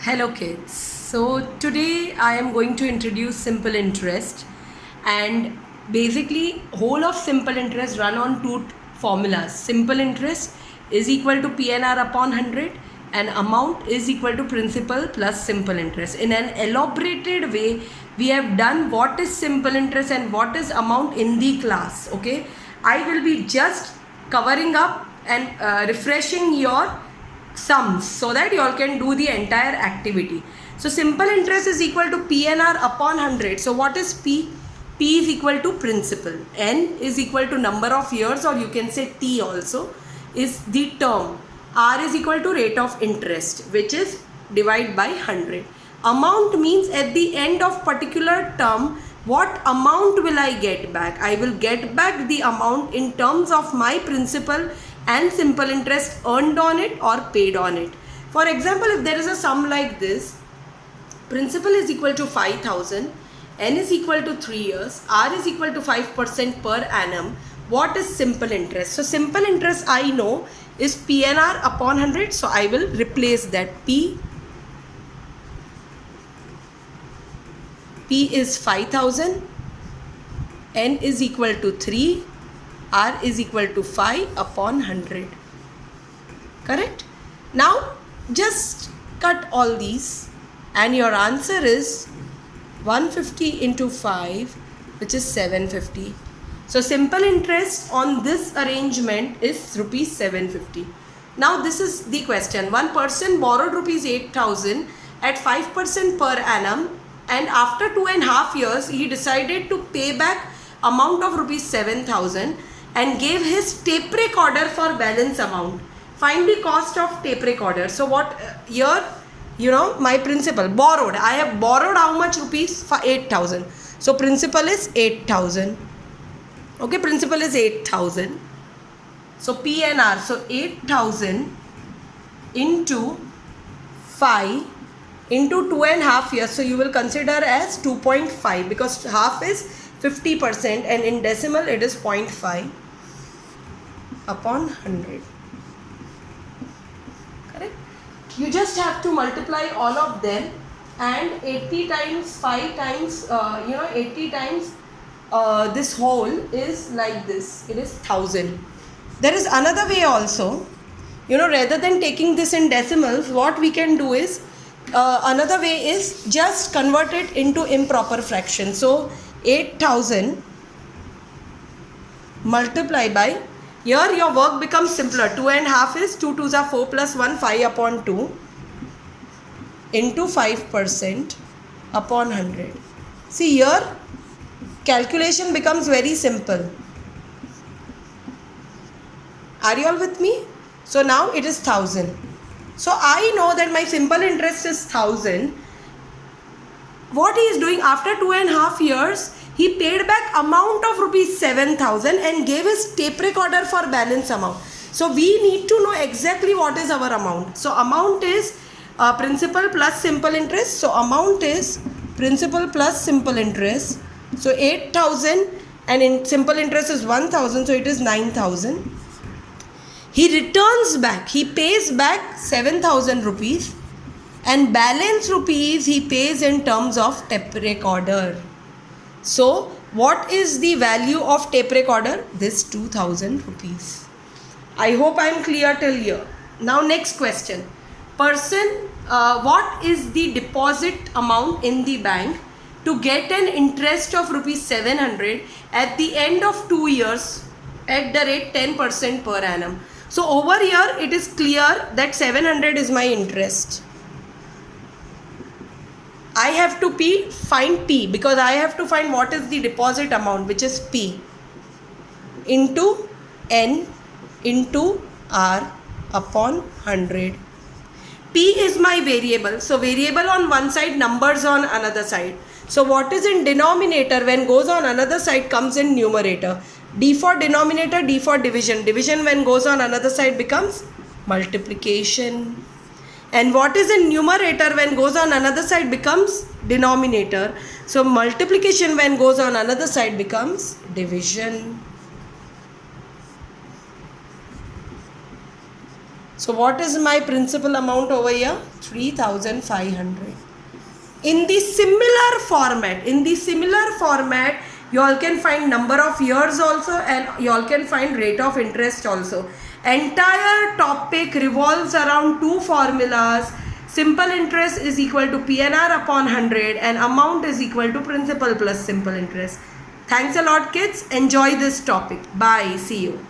Hello kids. So today I am going to introduce simple interest, and basically whole of simple interest run on two formulas. Simple interest is equal to PNR upon 100 and amount is equal to principal plus simple interest. In an elaborated way we have done what is simple interest and what is amount in the class. Okay, I will be just covering up and refreshing your sums so that you all can do the entire activity. So simple interest is equal to PNR upon 100. So what is P? P is equal to principal. N is equal to number of years, or you can say T also is the term. R is equal to rate of interest, which is divided by 100. Amount means at the end of particular term, what amount will I get back? I will get back the amount in terms of my principal and simple interest earned on it or paid on it. For example, if there is a sum like this, principal is equal to 5,000, N is equal to 3 years, R is equal to 5% per annum. What is simple interest? So simple interest I know is PNR upon 100. So I will replace that. P is 5,000, N is equal to 3, R is equal to 5 upon 100. Correct? Now just cut all these and your answer is 150 into 5, which is 750. So simple interest on this arrangement is rupees 750. Now this is the question. One person borrowed rupees 8,000 at 5% per annum, and after 2.5 years he decided to pay back amount of rupees 7,000 and gave his tape recorder for balance amount. Find the cost of tape recorder. So what here, my principal borrowed. I have borrowed how much rupees? For 8,000. So principal is 8,000. Okay, principal is 8,000. So PNR. So 8,000 into 5 into 2.5 years. So you will consider as 2.5 because half is 50% and in decimal it is 0.5 upon 100. Correct? You just have to multiply all of them, and 80 times 5 times 80 times this whole is like this. It is 1,000. There is another way also. Rather than taking this in decimals, what we can do is another way is just convert it into improper fraction. So 8,000 multiply by, here your work becomes simpler. 2.5 is 2 2s are 4 plus 1, 5 upon 2 into 5% upon 100. See here calculation becomes very simple. Are you all with me? So now it is 1,000. So I know that my simple interest is 1,000. What he is doing, after 2.5 years, he paid back amount of rupees 7,000 and gave his tape recorder for balance amount. So we need to know exactly what is our amount. So amount is principal plus simple interest. So amount is principal plus simple interest. So 8,000 and in simple interest is 1,000. So it is 9,000. He returns back. He pays back 7,000 rupees. And balance rupees he pays in terms of tape recorder. So what is the value of tape recorder? This 2,000 rupees. I hope I am clear till here. Now next question. Person, what is the deposit amount in the bank to get an interest of rupees 700 at the end of 2 years at the rate 10% per annum? So over here it is clear that 700 is my interest. I have to find P because I have to find what is the deposit amount, which is P into N into R upon 100. P is my variable. So variable on one side, numbers on another side. So what is in denominator when goes on another side comes in numerator. D for denominator, D for division. Division when goes on another side becomes multiplication. And what is in numerator when goes on another side becomes denominator. So multiplication when goes on another side becomes division. So what is my principal amount over here? 3,500. In the similar format, you all can find number of years also, and you all can find rate of interest also. Entire topic revolves around two formulas. Simple interest is equal to PNR upon 100 and amount is equal to principal plus simple interest. Thanks a lot, kids. Enjoy this topic. Bye. See you.